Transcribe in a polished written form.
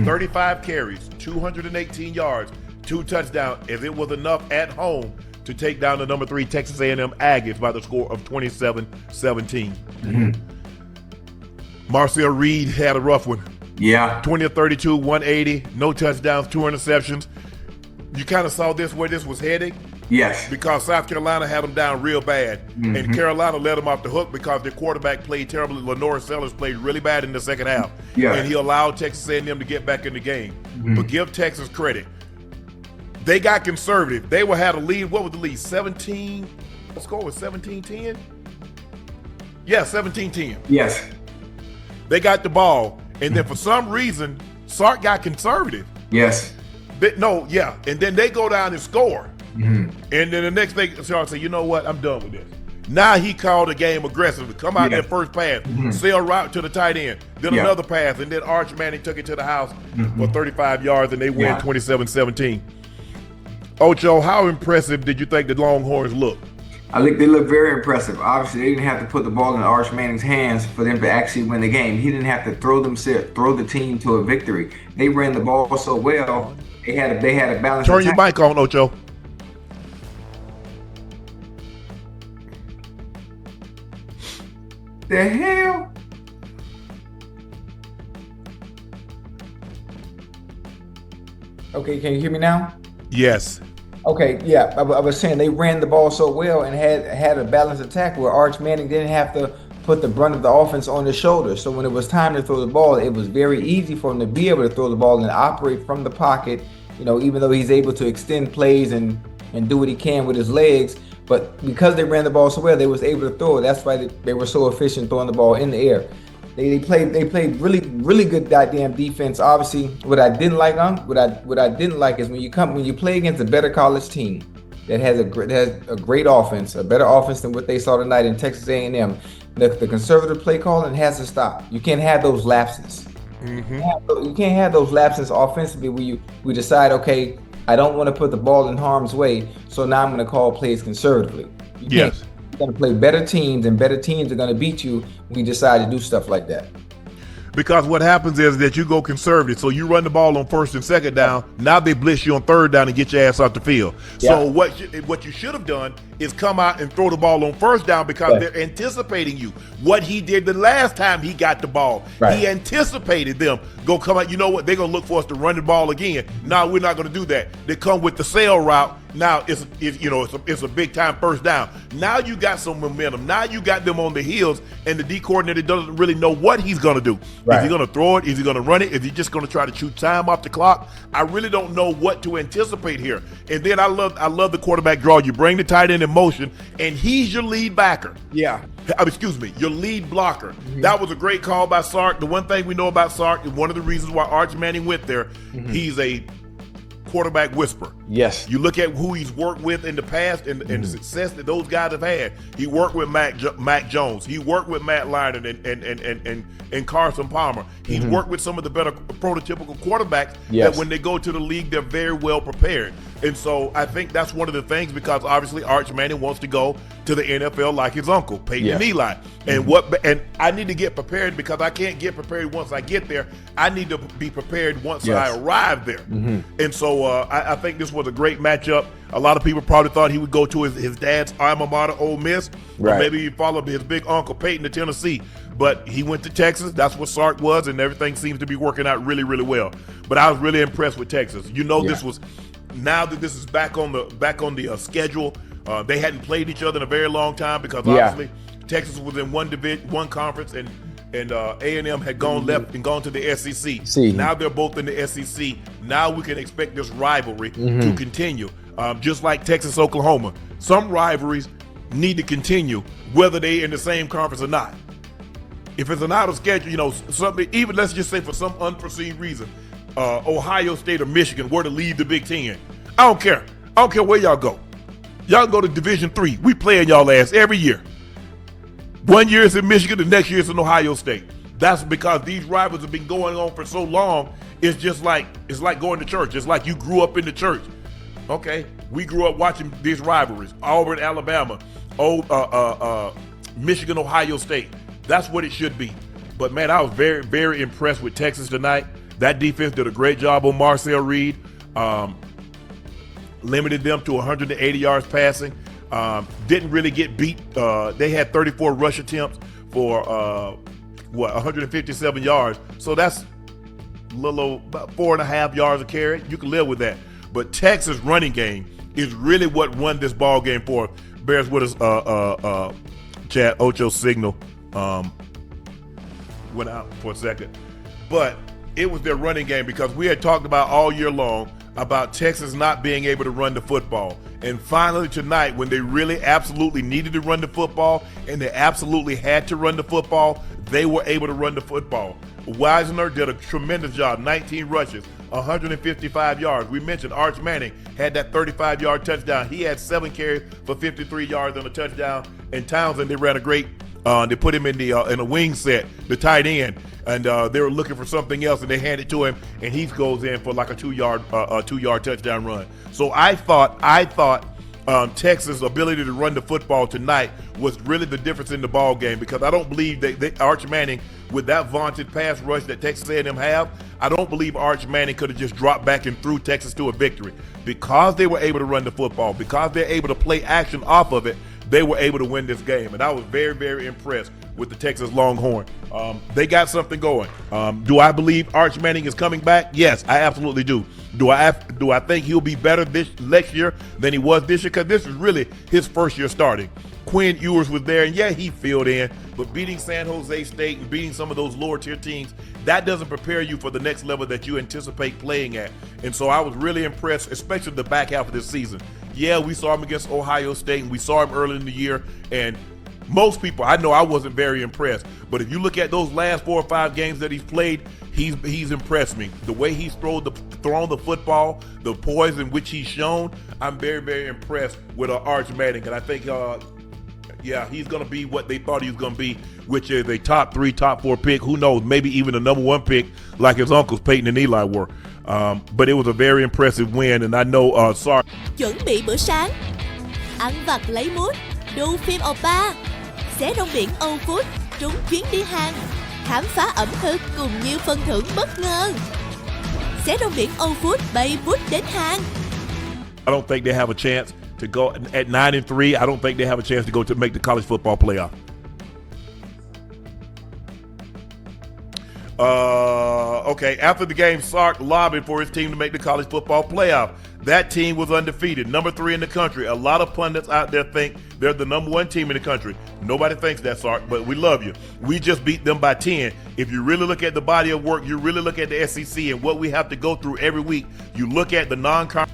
35 carries, 218 yards, 2 touchdowns, as it was enough at home to take down the number 3 Texas A&M Aggies by the score of 27-17. Marcel Reed had a rough one. Yeah. 20 of 32, 180, no touchdowns, 2 interceptions. You kind of saw where this was heading. Yes. Because South Carolina had them down real bad. And Carolina let them off the hook because their quarterback played terribly. Lenore Sellers played really bad in the second half. Yeah. And he allowed Texas A&M to get back in the game. But give Texas credit. They got conservative. They had a lead. What was the lead? 17? The score was 17-10? Yeah, 17-10. Yes. They got the ball. And then for some reason, Sark got conservative. Yes. And then they go down and score. And then the next thing, Sark said, you know what? I'm done with this. Now he called the game aggressive to come out that first pass, sail route to the tight end, then another pass, and then Arch Manning took it to the house for 35 yards, and they win 27-17. Ocho, how impressive did you think the Longhorns looked? I think they looked very impressive. Obviously, they didn't have to put the ball in Arch Manning's hands for them to actually win the game. He didn't have to throw the team to a victory. They ran the ball so well. They had a balance. Turn your mic on, Ocho. The hell? Okay, can you hear me now? Yes. Okay, yeah, I was saying they ran the ball so well and had a balanced attack where Arch Manning didn't have to put the brunt of the offense on his shoulders. So when it was time to throw the ball, it was very easy for him to be able to throw the ball and operate from the pocket, even though he's able to extend plays and do what he can with his legs. But because they ran the ball so well, they was able to throw it. That's why they were so efficient throwing the ball in the air. They played really good goddamn defense. Obviously, what I didn't like is when you play against a better college team that has a great offense, a better offense than what they saw tonight in Texas A&M. The conservative play calling has to stop. You can't have those lapses. You can't have those lapses offensively where we decide, okay, I don't want to put the ball in harm's way, so now I'm going to call plays conservatively. Yes. You're going to play better teams, and better teams are going to beat you when you decide to do stuff like that. Because what happens is that you go conservative. So you run the ball on first and second down. Now they blitz you on third down and get your ass off the field. Yeah. So what you should have done is come out and throw the ball on first down because they're anticipating you. What he did the last time he got the ball, he anticipated them go come out. You know what? They're going to look for us to run the ball again. No, we're not going to do that. They come with the sail route. Now it's a big time first down. Now you got some momentum. Now you got them on the heels, and the D coordinator doesn't really know what he's going to do. Right. Is he going to throw it? Is he going to run it? Is he just going to try to shoot time off the clock? I really don't know what to anticipate here. And then I love the quarterback draw. You bring the tight end in motion, and he's your lead backer. Yeah. Your lead blocker. That was a great call by Sark. The one thing we know about Sark, and one of the reasons why Arch Manning went there, he's a quarterback whisperer. Yes. You look at who he's worked with in the past and the success that those guys have had. He worked with Mac Jones. He worked with Matt Leinart and Carson Palmer. He's worked with some of the better prototypical quarterbacks that when they go to the league, they're very well prepared. And so I think that's one of the things, because obviously Arch Manning wants to go to the NFL like his uncle, Peyton and Eli. And I need to get prepared, because I can't get prepared once I get there. I need to be prepared once I arrive there. And so I think this was a great matchup. A lot of people probably thought he would go to his dad's alma mater, Ole Miss, or maybe he followed his big uncle Peyton to Tennessee. But he went to Texas. That's what Sark was, and everything seems to be working out really, really well. But I was really impressed with Texas. This was, now that this is back on the schedule. They hadn't played each other in a very long time, because obviously Texas was in one conference, and A&M had gone left and gone to the SEC. Now they're both in the SEC. Now we can expect this rivalry to continue, just like Texas, Oklahoma. Some rivalries need to continue whether they're in the same conference or not. If it's an out of schedule, something, even let's just say for some unforeseen reason, Ohio State or Michigan were to leave the Big Ten. I don't care. I don't care where y'all go. Y'all can go to Division III. We playing y'all ass every year. One year it's in Michigan, the next year it's in Ohio State. That's because these rivals have been going on for so long. It's like going to church. It's like you grew up in the church. Okay, we grew up watching these rivalries. Auburn, Alabama, Michigan, Ohio State. That's what it should be. But man, I was very, very impressed with Texas tonight. That defense did a great job on Marcel Reed. Limited them to 180 yards passing. Didn't really get beat. They had 34 rush attempts for 157 yards. So that's a little about 4.5 yards a carry. You can live with that. But Texas' running game is really what won this ball game for us. Bears with us, Chad Ocho's signal went out for a second. But it was their running game, because we had talked about all year long about Texas not being able to run the football. And finally tonight, when they really absolutely needed to run the football and they absolutely had to run the football, they were able to run the football. Wisner did a tremendous job, 19 rushes, 155 yards. We mentioned Arch Manning had that 35-yard touchdown. He had 7 carries for 53 yards and a touchdown. And Townsend, they ran a great, they put him in a wing set, the tight end. And they were looking for something else, and they handed it to him, and he goes in for like a 2-yard touchdown run. So I thought Texas' ability to run the football tonight was really the difference in the ball game, because I don't believe that Arch Manning, with that vaunted pass rush that Texas A&M have, I don't believe Arch Manning could have just dropped back and threw Texas to a victory. Because they were able to run the football, because they're able to play action off of it, they were able to win this game. And I was very, very impressed with the Texas Longhorn. They got something going. Do I believe Arch Manning is coming back? Yes, I absolutely do. Do I think he'll be better next year than he was this year? Because this is really his first year starting. Quinn Ewers was there, and yeah, he filled in, but beating San Jose State and beating some of those lower tier teams, that doesn't prepare you for the next level that you anticipate playing at. And so I was really impressed, especially the back half of this season. Yeah, we saw him against Ohio State, and we saw him early in the year, and most people, I know I wasn't very impressed, but if you look at those last 4 or 5 games that he's played, he's impressed me. The way he's thrown the football, the poise in which he's shown, I'm very, very impressed with Arch Manning. And I think, he's going to be what they thought he was going to be, which is a top 3, top 4 pick. Who knows, maybe even a number 1 pick like his uncles Peyton and Eli were. But it was a very impressive win, and I know, sorry. Chuẩn bị bữa sáng, ăn vặt lấy mút, đu phim oppa, xé rong biển Âu Food, trúng chuyến đi Hàn, khám phá ẩm thực cùng nhiều phần thưởng bất ngờ. Xé rong biển Âu Food bay vút đến Hàn. I don't think they have a chance to go at 9-3. I don't think they have a chance to make the college football playoff. Okay, after the game, Sark lobbied for his team to make the college football playoff. That team was undefeated, number 3 in the country. A lot of pundits out there think they're the number 1 team in the country. Nobody thinks that, Sark, but we love you. We just beat them by 10. If you really look at the body of work, you really look at the SEC and what we have to go through every week, you look at the non-conference